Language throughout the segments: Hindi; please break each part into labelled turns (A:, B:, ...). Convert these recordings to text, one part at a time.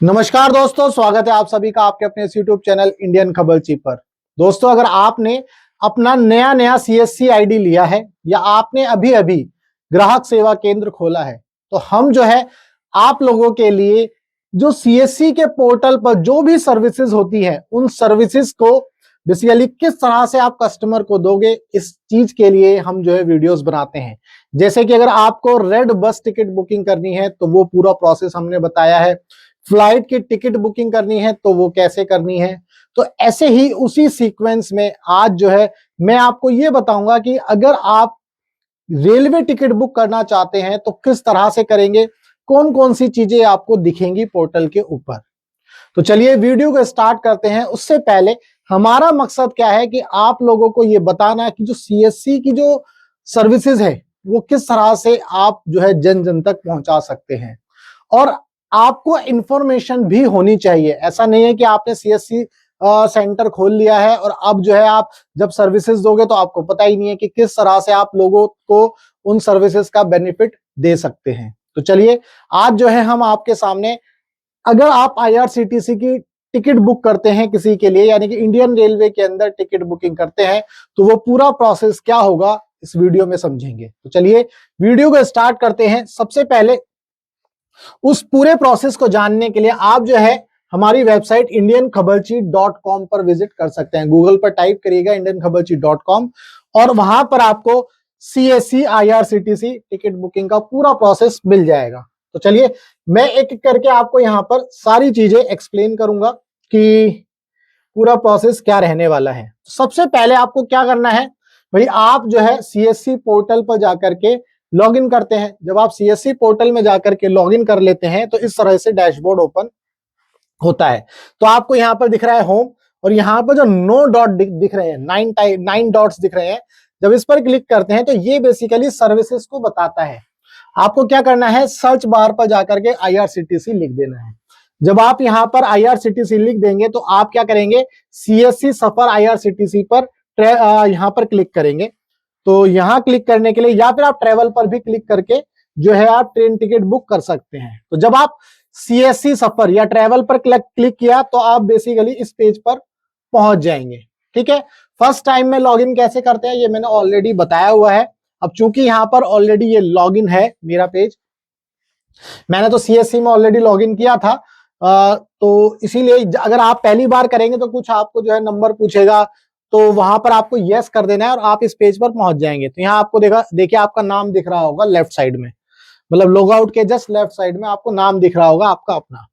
A: नमस्कार दोस्तों, स्वागत है आप सभी का आपके अपने यूट्यूब चैनल इंडियन खबरची पर। दोस्तों, अगर आपने अपना नया सीएससी आईडी लिया है या आपने अभी अभी ग्राहक सेवा केंद्र खोला है, तो हम जो है आप लोगों के लिए जो सीएससी के पोर्टल पर जो भी सर्विसेज होती है उन सर्विसेज को बेसिकली किस तरह से आप कस्टमर को दोगे, इस चीज के लिए हम जो है वीडियोस बनाते हैं। जैसे कि अगर आपको रेड बस टिकट बुकिंग करनी है तो वो पूरा प्रोसेस हमने बताया है, फ्लाइट की टिकट बुकिंग करनी है तो वो कैसे करनी है। तो ऐसे ही उसी सीक्वेंस में आज जो है मैं आपको ये बताऊंगा कि अगर आप रेलवे टिकट बुक करना चाहते हैं तो किस तरह से करेंगे, कौन कौन सी चीजें आपको दिखेंगी पोर्टल के ऊपर। तो चलिए वीडियो को स्टार्ट करते हैं। उससे पहले हमारा मकसद क्या है कि आप लोगों को ये बताना कि जो सीएससी की जो सर्विसेज है वो किस तरह से आप जो है जन जन तक पहुंचा सकते हैं। और आपको इंफॉर्मेशन भी होनी चाहिए। ऐसा नहीं है कि आपने सीएससी सेंटर खोल लिया है और अब जो है आप जब सर्विसेज दोगे तो आपको पता ही नहीं है कि किस तरह से आप लोगों को उन सर्विसेज का बेनिफिट दे सकते हैं। तो चलिए आज जो है हम आपके सामने, अगर आप आईआरसीटीसी की टिकट बुक करते हैं किसी के लिए, यानी कि इंडियन रेलवे के अंदर टिकट बुकिंग करते हैं, तो वो पूरा प्रोसेस क्या होगा इस वीडियो में समझेंगे। तो चलिए वीडियो को स्टार्ट करते हैं। सबसे पहले उस पूरे प्रोसेस को जानने के लिए आप जो है हमारी वेबसाइट indianKhabarchi.com पर विजिट कर सकते हैं। गूगल पर टाइप करिएगा indianKhabarchi.com और वहां पर आपको सीएससी आईआरसीटीसी टिकट बुकिंग का पूरा प्रोसेस मिल जाएगा। तो चलिए मैं एक एक करके आपको यहां पर सारी चीजें एक्सप्लेन करूंगा कि पूरा प्रोसेस क्या रहने वाला है। सबसे पहले आपको क्या करना है भाई, आप जो है सीएससी पोर्टल पर जाकर के लॉग इन करते हैं। जब आप सीएससी पोर्टल में जाकर के लॉग इन कर लेते हैं तो इस तरह से डैशबोर्ड ओपन होता है। तो आपको यहाँ पर दिख रहा है होम, और यहाँ पर जो 9 डॉट दिख रहे हैं, 9 डॉट्स दिख रहे हैं, जब इस पर क्लिक करते हैं तो ये बेसिकली सर्विसेज को बताता है। आपको क्या करना है, सर्च बार पर जाकर के आईआरसीटीसी लिख देना है। जब आप यहाँ पर आईआरसीटीसी लिख देंगे तो आप क्या करेंगे, सीएससी सफर आईआरसीटीसी पर यहाँ पर क्लिक करेंगे। तो यहां क्लिक करने के लिए या फिर आप ट्रेवल पर भी क्लिक करके जो है आप ट्रेन टिकट बुक कर सकते हैं। तो जब आप सीएससी सफर या ट्रेवल पर क्लिक किया तो आप बेसिकली इस पेज पर पहुंच जाएंगे। ठीक है, फर्स्ट टाइम में लॉगिन कैसे करते हैं ये मैंने ऑलरेडी बताया हुआ है। अब चूंकि यहां पर ऑलरेडी ये लॉगिन है मेरा पेज, मैंने तो सीएससी में ऑलरेडी लॉगिन किया था, तो इसीलिए अगर आप पहली बार करेंगे तो कुछ आपको जो है नंबर पूछेगा, तो वहां पर आपको यस कर देना है और आप इस पेज पर पहुंच जाएंगे। तो यहाँ आपको देखिए आपका नाम दिख रहा होगा लेफ्ट साइड में, मतलब लॉग आउट के जस्ट लेफ्ट साइड में आपको नाम दिख रहा होगा आपका अपना।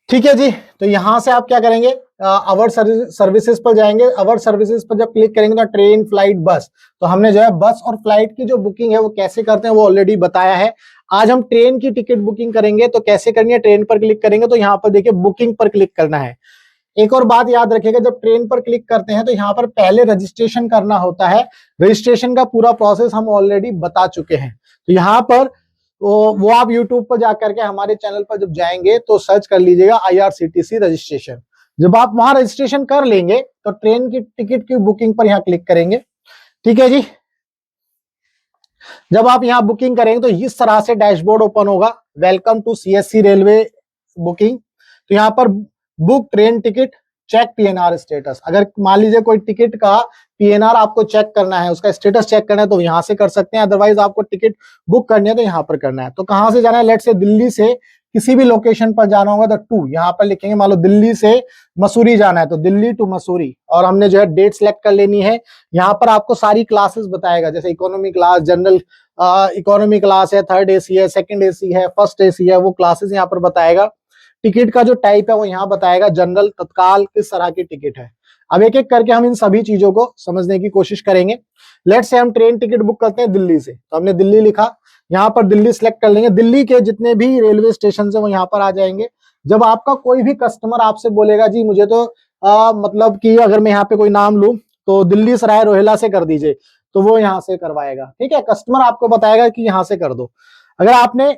A: ठीक है जी, तो यहां से आप क्या करेंगे, अवर सर्विसेज पर जाएंगे। अवर सर्विसेज पर जब क्लिक करेंगे तो ट्रेन, फ्लाइट, बस, तो हमने जो है बस और फ्लाइट की जो बुकिंग है वो कैसे करते हैं वो ऑलरेडी बताया है। आज हम ट्रेन की टिकट बुकिंग करेंगे तो कैसे करनी है, ट्रेन पर क्लिक करेंगे तो यहाँ पर देखिए बुकिंग पर क्लिक करना है। एक और बात याद रखिएगा, जब ट्रेन पर क्लिक करते हैं तो यहाँ पर पहले रजिस्ट्रेशन करना होता है। रजिस्ट्रेशन का पूरा प्रोसेस हम ऑलरेडी बता चुके हैं। तो यहाँ पर वो आप यूट्यूब पर जाकर के हमारे चैनल पर जब जाएंगे तो सर्च कर लीजिएगा आईआरसीटीसी रजिस्ट्रेशन। जब आप वहां रजिस्ट्रेशन कर लेंगे तो ट्रेन की टिकट की बुकिंग पर यहाँ क्लिक करेंगे। ठीक है जी, जब आप यहाँ बुकिंग करेंगे तो इस तरह से डैशबोर्ड ओपन होगा, welcome to CSC railway booking. तो यहाँ पर book train ticket, check PNR status. अगर मान लीजिए कोई टिकट का पीएनआर आपको चेक करना है, उसका स्टेटस चेक करना है तो यहां से कर सकते हैं। अदरवाइज आपको टिकट बुक करनी है तो यहाँ पर करना है। तो कहां से जाना है, लेट से दिल्ली से किसी भी लोकेशन पर जाना होगा तो टू यहाँ पर लिखेंगे। मान लो दिल्ली से मसूरी जाना है तो दिल्ली टू मसूरी, और हमने जो है डेट सेलेक्ट कर लेनी है। यहाँ पर आपको सारी क्लासेस बताएगा, जैसे economy class, general economy class है, थर्ड एसी है, सेकंड एसी है, फर्स्ट एसी है, वो क्लासेस यहाँ पर बताएगा। टिकट का जो टाइप है वो यहाँ बताएगा, जनरल, तत्काल, किस तरह की टिकट है। अब एक एक करके हम इन सभी चीजों को समझने की कोशिश करेंगे। लेट से हम ट्रेन टिकट बुक करते हैं दिल्ली से, तो हमने दिल्ली लिखा, यहाँ पर दिल्ली सिलेक्ट कर लेंगे। दिल्ली के जितने भी रेलवे स्टेशन है वो यहाँ पर आ जाएंगे। जब आपका कोई भी कस्टमर आपसे बोलेगा जी मुझे तो मतलब कि अगर मैं यहाँ पे कोई नाम लूं तो दिल्ली सराय रोहिला से कर दीजिए, तो वो यहाँ से करवाएगा। ठीक है, कस्टमर आपको बताएगा कि यहाँ से कर दो। अगर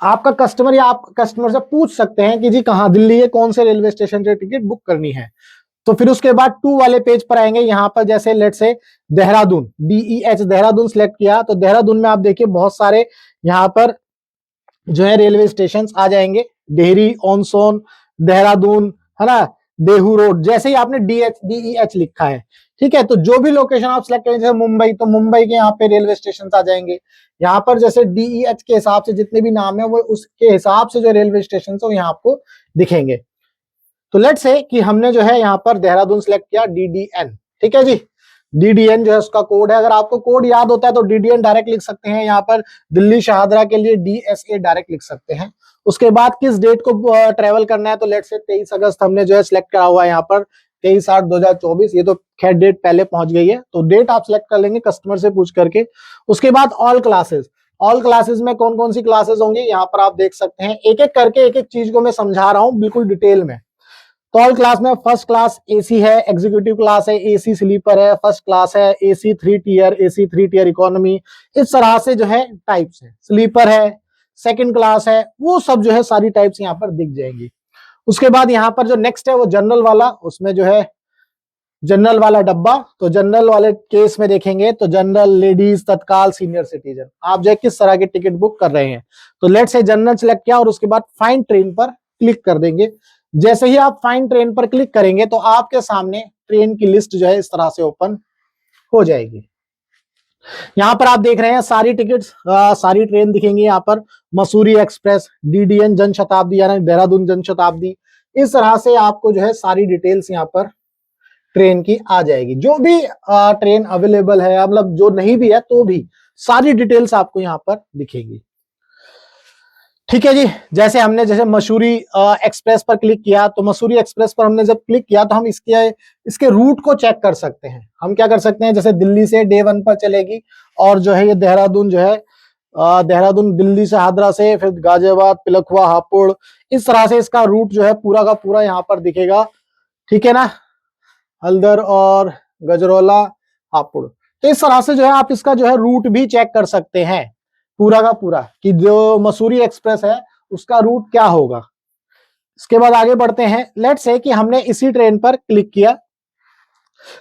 A: आपका कस्टमर या आप कस्टमर से पूछ सकते हैं कि जी कहाँ दिल्ली है, कौन से रेलवे स्टेशन से टिकट बुक करनी है। तो फिर उसके बाद 2 वाले पेज पर आएंगे। यहाँ पर जैसे लेट से देहरादून, DEH देहरादून सिलेक्ट किया तो देहरादून में आप देखिए बहुत सारे यहाँ पर जो है रेलवे स्टेशन आ जाएंगे, डेहरी, ऑनसोन, देहरादून, है ना, देहू रोड। जैसे ही आपने DEH लिखा है, ठीक है, तो जो भी लोकेशन आप सिलेक्ट करें, जैसे मुंबई, तो मुंबई के यहाँ पे रेलवे स्टेशन आ जाएंगे। यहाँ पर जैसे DEH के हिसाब से जितने भी नाम है वो उसके हिसाब से जो रेलवे स्टेशन है वो यहाँ आपको दिखेंगे। तो लेट्स से कि हमने जो है यहाँ पर देहरादून सिलेक्ट किया, DDN, ठीक है जी। DDN जो है उसका कोड है, अगर आपको कोड याद होता है तो DDN डायरेक्ट लिख सकते हैं। यहाँ पर दिल्ली शाहदरा के लिए DSA डायरेक्ट लिख सकते हैं। उसके बाद किस डेट को ट्रेवल करना है, तो लेट्स से 23 अगस्त हमने जो है सिलेक्ट करा हुआ है यहाँ पर, 23/8/2024। ये तो खैर डेट पहले पहुंच गई है, तो डेट आप सिलेक्ट कर लेंगे कस्टमर से पूछ करके। उसके बाद ऑल क्लासेस, ऑल क्लासेस में कौन कौन सी क्लासेस होंगी यहाँ पर आप देख सकते हैं। एक एक करके एक एक चीज को मैं समझा रहा हूँ बिल्कुल डिटेल में। तो ऑल क्लास में फर्स्ट क्लास AC है, एग्जीक्यूटिव क्लास है, AC स्लीपर है, फर्स्ट क्लास है, AC 3 tier, AC 3 tier economy, इस तरह से जो है टाइप्स है। स्लीपर है, सेकंड क्लास है, वो सब जो है सारी टाइप्स यहाँ पर दिख जाएंगी। उसके बाद यहाँ पर जो नेक्स्ट है वो जनरल वाला, उसमें जो है जनरल वाला डब्बा। तो जनरल वाले केस में देखेंगे तो जनरल, लेडीज, तत्काल, सीनियर सिटीजन, आप जो है किस तरह की टिकट बुक कर रहे हैं। तो लेट्स से जनरल सिलेक्ट किया और उसके बाद फाइंड ट्रेन पर क्लिक कर देंगे। जैसे ही आप फाइंड ट्रेन पर क्लिक करेंगे तो आपके सामने ट्रेन की लिस्ट जो है इस तरह से ओपन हो जाएगी। यहाँ पर आप देख रहे हैं सारी टिकट्स, सारी ट्रेन दिखेंगी यहाँ पर। मसूरी एक्सप्रेस, DDN जनशताब्दी यानी देहरादून जनशताब्दी, इस तरह से आपको जो है सारी डिटेल्स यहाँ पर ट्रेन की आ जाएगी। जो भी ट्रेन अवेलेबल है, मतलब जो नहीं भी है तो भी सारी डिटेल्स आपको यहाँ पर दिखेगी। ठीक है जी। जैसे हमने जैसे मसूरी एक्सप्रेस पर क्लिक किया, तो मसूरी एक्सप्रेस पर हमने जब क्लिक किया तो हम इसके रूट को चेक कर सकते हैं। हम क्या कर सकते हैं, जैसे दिल्ली से डे 1 पर चलेगी और जो है ये देहरादून जो है देहरादून, दिल्ली से हावड़ा से, फिर गाजियाबाद, पिलखुवा, हापुड़, इस तरह से इसका रूट जो है पूरा का पूरा यहाँ पर दिखेगा। ठीक है ना, हल्दर और गजरौला, हापुड़। तो इस तरह से जो है आप इसका जो है रूट भी चेक कर सकते हैं पूरा का पूरा, कि जो मसूरी एक्सप्रेस है उसका रूट क्या होगा। इसके बाद आगे बढ़ते हैं। लेट्स से कि हमने इसी ट्रेन पर क्लिक किया,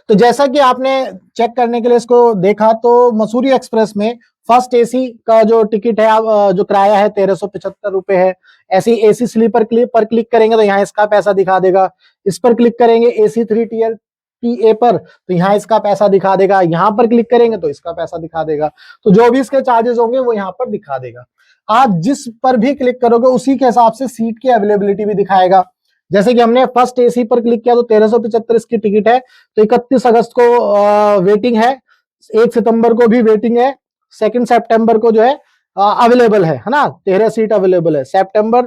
A: तो जैसा कि आपने चेक करने के लिए इसको देखा, तो मसूरी एक्सप्रेस में फर्स्ट AC का जो टिकट है, जो किराया है 1375 रुपए है। ऐसे AC स्लीपर पर क्लिक करेंगे तो यहाँ इसका पैसा दिखा देगा। इस पर क्लिक करेंगे AC 3 टियर TA पर, तो यहाँ इसका पैसा दिखा देगा। यहाँ पर क्लिक करेंगे तो इसका पैसा दिखा देगा। तो जो भी इसके चार्जेस होंगे वो यहाँ पर दिखा देगा। आप जिस पर भी क्लिक करोगे उसी के हिसाब से सीट की अवेलेबिलिटी भी दिखाएगा। जैसे कि हमने फर्स्ट AC पर क्लिक किया तो 1375 इसकी टिकट है, तो 31 अगस्त को वेटिंग है, 1 सितंबर को भी वेटिंग है, 2 सितंबर को जो है अवेलेबल है ना, 13 सीट अवेलेबल है। सितंबर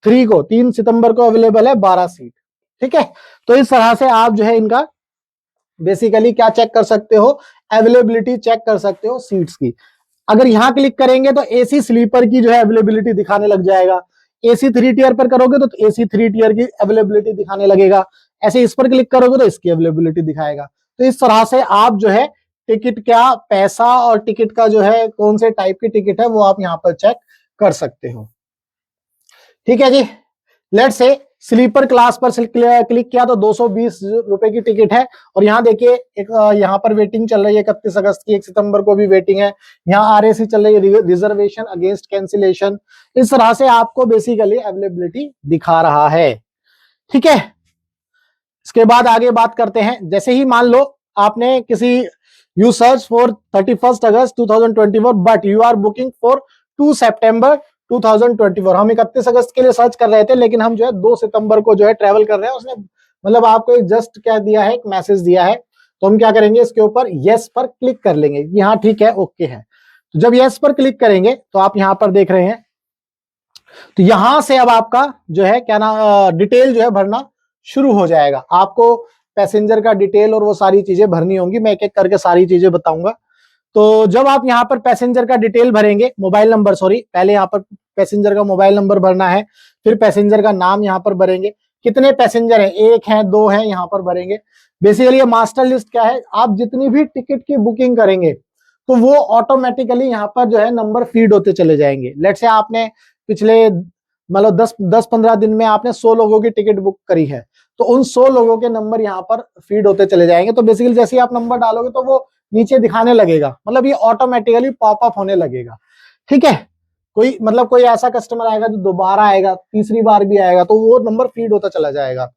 A: 3 को, 3 सितंबर को अवेलेबल है 12 सीट। ठीक है, तो इस तरह से आप जो है इनका बेसिकली क्या चेक कर सकते हो, अवेलेबिलिटी चेक कर सकते हो सीट्स की। अगर यहां क्लिक करेंगे तो AC स्लीपर की जो है अवेलेबिलिटी दिखाने लग जाएगा। AC 3 टियर पर करोगे तो AC 3 टियर की अवेलेबिलिटी दिखाने लगेगा। ऐसे इस पर क्लिक करोगे तो इसकी अवेलेबिलिटी दिखाएगा। तो इस तरह से आप जो है टिकट का पैसा और टिकट का जो है कौन से टाइप की टिकट है वो आप यहाँ पर चेक कर सकते हो। ठीक है जी। लेट्स से स्लीपर क्लास पर क्लिक किया तो 220 रुपए की टिकट है, और यहाँ देखिए एक यहाँ पर वेटिंग चल रही है 31 अगस्त की, 1 सितंबर को भी वेटिंग है। यहाँ RAC चल रही है, रिजर्वेशन अगेंस्ट कैंसिलेशन। इस तरह से आपको बेसिकली अवेलेबिलिटी दिखा रहा है। ठीक है, इसके बाद आगे बात करते हैं। जैसे ही मान लो आपने किसी you search for 31 August 2024 but you are booking for 2 September 2024। हम 31 अगस्त के लिए सर्च कर रहे थे, लेकिन हम जो है 2 सितंबर को जो है ट्रेवल कर रहे हैं। उसने मतलब आपको एक जस्ट क्या दिया है, एक मैसेज दिया है। तो हम क्या करेंगे, इसके ऊपर यस पर क्लिक कर लेंगे कि हाँ ठीक है, ओके है। तो जब यस पर क्लिक करेंगे तो आप यहां पर देख रहे हैं, तो यहां से अब आपका जो है क्या ना डिटेल जो है भरना शुरू हो जाएगा। आपको पैसेंजर का डिटेल और वो सारी चीजें भरनी होंगी, मैं एक एक करके सारी चीजें बताऊंगा। तो जब आप यहाँ पर पैसेंजर का डिटेल भरेंगे, मोबाइल नंबर, सॉरी पहले यहाँ पर पैसेंजर का मोबाइल नंबर भरना है, फिर पैसेंजर का नाम यहाँ पर भरेंगे, कितने पैसेंजर हैं, 1 है 2 है, यहाँ पर भरेंगे। बेसिकली ये मास्टर लिस्ट क्या है, आप जितनी भी टिकट की बुकिंग करेंगे तो वो ऑटोमेटिकली यहाँ पर जो है नंबर फीड होते चले जाएंगे। लेट्स से आपने पिछले मतलब 10-15 दिन में आपने 100 लोगों की टिकट बुक करी है, तो उन 100 लोगों के नंबर यहाँ पर फीड होते चले जाएंगे। तो बेसिकली जैसे ही आप नंबर डालोगे तो वो नीचे दिखाने लगेगा, मतलब ये ऑटोमेटिकली पॉपअप होने लगेगा। ठीक है, कोई मतलब कोई ऐसा कस्टमर आएगा जो दोबारा आएगा, तीसरी बार भी आएगा, तो वो नंबर फीड होता चला जाएगा।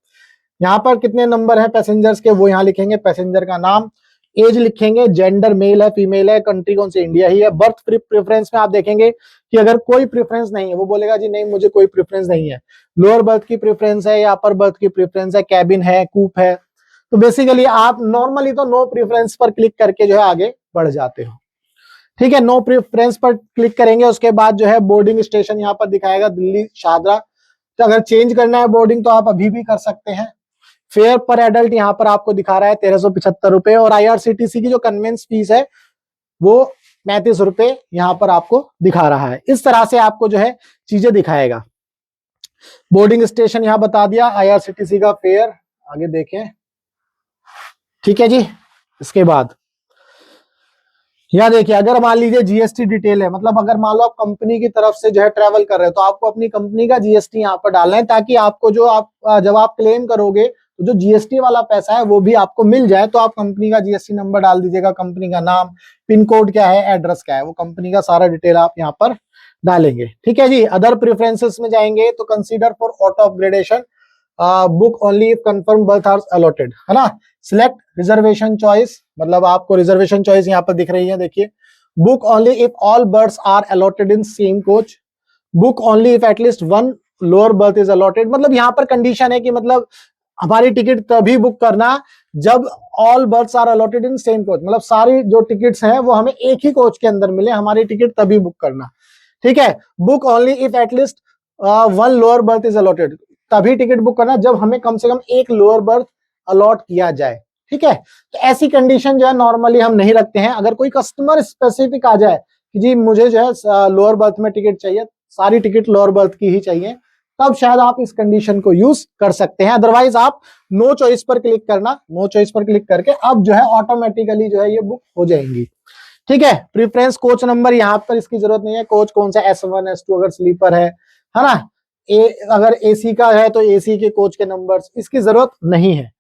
A: यहाँ पर कितने नंबर है पैसेंजर्स के वो यहाँ लिखेंगे, पैसेंजर का नाम, एज लिखेंगे, जेंडर मेल है फीमेल है, कंट्री कौन सी इंडिया ही है। बर्थ प्रेफरेंस में आप देखेंगे कि अगर कोई प्रेफरेंस नहीं है, वो बोलेगा जी नहीं मुझे कोई प्रेफरेंस नहीं है, लोअर बर्थ की प्रेफरेंस है या अपर बर्थ की प्रेफरेंस है, कैबिन है, कूप है, तो बेसिकली आप नॉर्मली तो नो प्रेफरेंस पर क्लिक करके जो है आगे बढ़ जाते हो। ठीक है, नो प्रेफरेंस पर क्लिक करेंगे, उसके बाद जो है बोर्डिंग स्टेशन यहाँ पर दिखाएगा दिल्ली शारदा, तो अगर चेंज करना है बोर्डिंग तो आप अभी भी कर सकते हैं। फेयर पर एडल्ट यहाँ पर आपको दिखा रहा है 1375 रुपए, और आईआरसीटीसी की जो कन्वेंस फीस है वो 35 रुपए यहाँ पर आपको दिखा रहा है। इस तरह से आपको जो है चीजें दिखाएगा। बोर्डिंग स्टेशन यहाँ बता दिया, आईआरसीटीसी का फेयर आगे देखें। ठीक है जी, इसके बाद यहाँ देखिए, अगर मान लीजिए जीएसटी डिटेल है, मतलब अगर मान लो आप कंपनी की तरफ से जो है ट्रेवल कर रहे हो तो आपको अपनी कंपनी का जीएसटी यहाँ पर डालना है, ताकि आपको जो आप जब आप क्लेम करोगे तो जो जीएसटी वाला पैसा है वो भी आपको मिल जाए। तो आप कंपनी का जीएसटी नंबर डाल दीजिएगा, कंपनी का नाम, पिन कोड क्या है, एड्रेस क्या है, वो कंपनी का सारा डिटेल आप यहाँ पर डालेंगे। ठीक है जी, अदर प्रेफरेंसेस में जाएंगे तो consider for auto upgradation, book only if confirm birth hours allotted, है ना। सिलेक्ट रिजर्वेशन चॉइस, मतलब आपको रिजर्वेशन चॉइस यहाँ पर दिख रही है, देखिए, book only if all berths are allotted in same coach, book only if at least one lower berth is allotted. मतलब यहाँ पर कंडीशन है कि मतलब हमारी टिकट तभी बुक करना जब all berths are allotted in same coach, मतलब सारी जो टिकट्स हैं वो हमें एक ही कोच के अंदर मिले, हमारी टिकट तभी बुक करना। ठीक है, book only if at least one lower berth is allotted, तभी टिकट बुक करना जब हमें कम से कम एक लोअर बर्थ अलॉट किया जाए। ठीक है, तो ऐसी कंडीशन जो है नॉर्मली हम नहीं रखते हैं। अगर कोई कस्टमर स्पेसिफिक आ जाए कि जी मुझे जो है लोअर बर्थ में टिकट चाहिए, सारी टिकट लोअर बर्थ की ही चाहिए, तब शायद आप इस कंडीशन को यूज कर सकते हैं। अदरवाइज आप नो चॉइस पर क्लिक करना, नो चॉइस पर क्लिक करके अब जो है ऑटोमेटिकली जो है ये बुक हो जाएंगी। ठीक है, प्रेफरेंस कोच नंबर यहाँ पर इसकी जरूरत नहीं है, कोच कौन सा S1 S2 अगर स्लीपर है ना, अगर एसी का है तो एसी के कोच के नंबर्स, इसकी जरूरत नहीं है।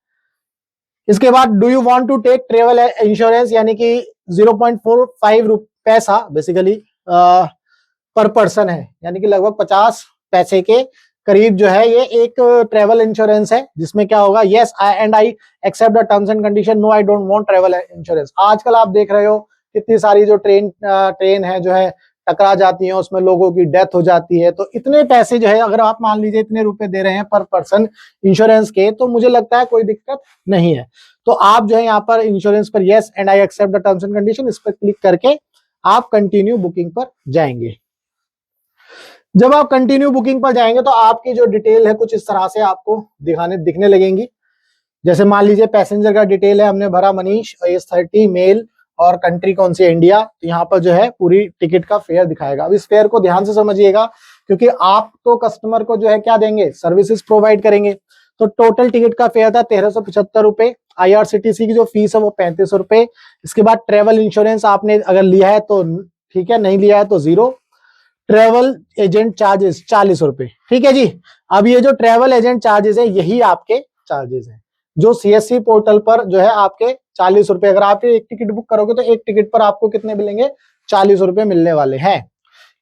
A: इसके बाद do you want to take travel insurance, यानी कि 0.45 पैसा बेसिकली पर पर्सन है, यानी कि लगभग 50 पैसे के करीब जो है ये एक ट्रेवल इंश्योरेंस है, जिसमें क्या होगा, yes I accept the terms and condition, no I don't want travel insurance. आजकल आप देख रहे हो कितनी सारी जो ट्रेन है जो है टकरा जाती है, उसमें लोगों की डेथ हो जाती है, तो इतने पैसे जो है अगर आप मान लीजिए इतने रुपए दे रहे हैं पर पर्सन इंश्योरेंस के, तो मुझे लगता है कोई दिक्कत नहीं है। तो आप जो है यहाँ पर इंश्योरेंस पर yes and I accept the terms and condition, इस पर क्लिक करके आप कंटिन्यू बुकिंग पर जाएंगे। जब आप कंटिन्यू बुकिंग पर जाएंगे तो आपकी जो डिटेल है कुछ इस तरह से आपको दिखने लगेंगी। जैसे मान लीजिए पैसेंजर का डिटेल है, हमने भरा मनीष, एज 30, मेल, और कंट्री कौन सी, इंडिया। तो यहाँ पर जो है पूरी टिकट का फेयर दिखाएगा। अब इस फेयर को ध्यान से समझिएगा, क्योंकि आप तो कस्टमर को जो है क्या देंगे, सर्विसेज प्रोवाइड करेंगे। तो टोटल टिकट का फेयर था 1375 रुपए, आईआरसीटीसी की जो फीस है वो 35 रुपए। इसके बाद ट्रेवल इंश्योरेंस आपने अगर लिया है तो ठीक है, नहीं लिया है तो जीरो। ट्रेवल एजेंट चार्जेस 40 रुपए। ठीक है जी, अब ये जो ट्रेवल एजेंट चार्जेस है यही आपके चार्जेस है, जो सीएससी पोर्टल पर जो है आपके 40 रुपए। अगर आप एक टिकट बुक करोगे तो एक टिकट पर आपको कितने मिलेंगे, 40 रुपए मिलने वाले हैं।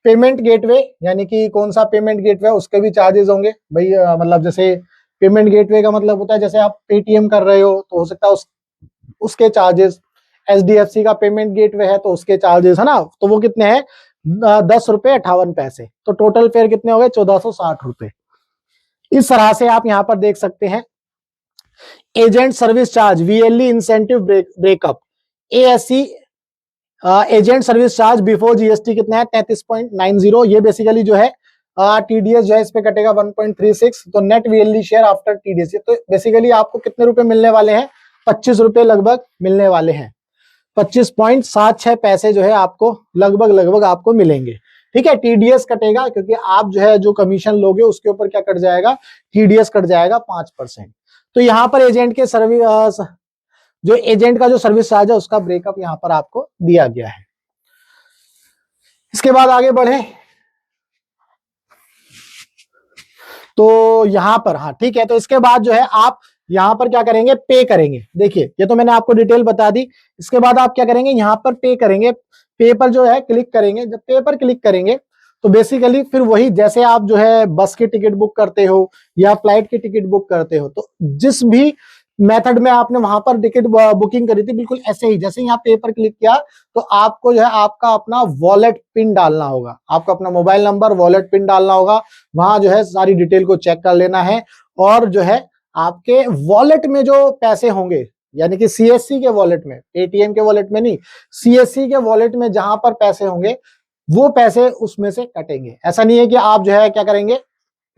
A: पेमेंट गेटवे, यानी कि कौन सा पेमेंट गेटवे, उसके भी चार्जेस होंगे भाई। मतलब जैसे पेमेंट गेटवे का मतलब होता है जैसे आप पेटीएम कर रहे हो तो हो सकता है उसके चार्जेस, एचडीएफसी का पेमेंट गेटवे है तो उसके चार्जेस, है ना। तो वो कितने हैं, 10 रुपए 58 पैसे। तो टोटल फेयर कितने हो गए, 1460 रुपए। इस तरह से आप यहाँ पर देख सकते हैं। Agent service charge, VLE incentive breakup, ASC agent service charge before GST कितना है, 33.90। ये बेसिकली जो है टीडीएस जो है इस पे कटेगा 1.36। तो net VLE share after TDS, तो बेसिकली आपको कितने रुपए मिलने वाले हैं, 25 रुपए लगभग मिलने वाले हैं। 25.76 पैसे जो है आपको लगभग आपको मिलेंगे। ठीक है, टीडीएस कटेगा क्योंकि आप जो है जो कमीशन लोगे उसके ऊपर क्या कट जाएगा, टीडीएस कट जाएगा 5%। तो यहाँ पर एजेंट के सर्विस, जो एजेंट का जो सर्विस चार्ज है उसका ब्रेकअप यहाँ पर आपको दिया गया है। इसके बाद आगे बढ़े तो यहाँ पर, हाँ ठीक है, तो इसके बाद जो है आप यहाँ पर क्या करेंगे, पे करेंगे। देखिए ये तो मैंने आपको डिटेल बता दी। इसके बाद आप क्या करेंगे, यहाँ पर पे करेंगे। पे पर जो है क्लिक करेंगे। जब पे पर क्लिक करेंगे तो बेसिकली फिर वही, जैसे आप जो है बस की टिकट बुक करते हो या फ्लाइट की टिकट बुक करते हो, तो जिस भी मेथड में आपने वहां पर टिकट बुकिंग करी थी, बिल्कुल ऐसे ही जैसे ही आप पे पर क्लिक किया तो आपको जो है आपका अपना वॉलेट पिन डालना होगा, आपका अपना मोबाइल नंबर वॉलेट पिन डालना होगा। वहां जो है सारी डिटेल को चेक कर लेना है और जो है आपके वॉलेट में जो पैसे होंगे, यानी कि सीएससी के वॉलेट में, पेटीएम के वॉलेट में नहीं, सीएससी के वॉलेट में जहां पर पैसे होंगे वो पैसे उसमें से कटेंगे। ऐसा नहीं है कि आप जो है क्या करेंगे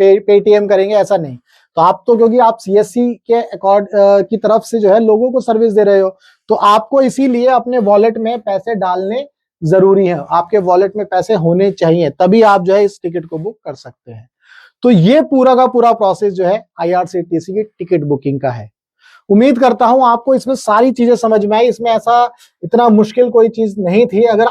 A: पेटीएम करेंगे, ऐसा नहीं। तो आप तो क्योंकि आप सीएससी के अकॉर्ड की तरफ से जो है लोगों को सर्विस दे रहे हो, तो आपको इसीलिए अपने वॉलेट में पैसे डालने जरूरी है, आपके वॉलेट में पैसे होने चाहिए, तभी आप जो है इस टिकट को बुक कर सकते हैं। तो ये पूरा का पूरा प्रोसेस जो है आईआरसीटीसी की टिकट बुकिंग का है। उम्मीद करता हूं आपको इसमें सारी चीजें समझ में आई, इसमें ऐसा इतना मुश्किल कोई चीज नहीं थी। अगर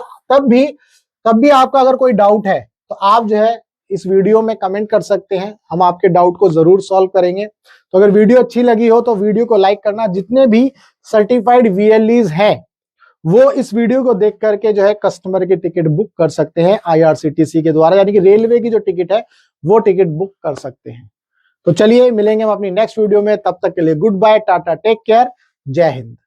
A: तब भी आपका अगर कोई डाउट है तो आप जो है इस वीडियो में कमेंट कर सकते हैं, हम आपके डाउट को जरूर सॉल्व करेंगे। तो अगर वीडियो अच्छी लगी हो तो वीडियो को लाइक करना। जितने भी सर्टिफाइड वीएलईज हैं वो इस वीडियो को देख करके जो है कस्टमर की टिकट बुक कर सकते हैं आईआरसीटीसी के द्वारा, यानी कि रेलवे की जो टिकट है वो टिकट बुक कर सकते हैं। तो चलिए मिलेंगे हम अपनी नेक्स्ट वीडियो में, तब तक के लिए goodbye, tata, take care, जय हिंद।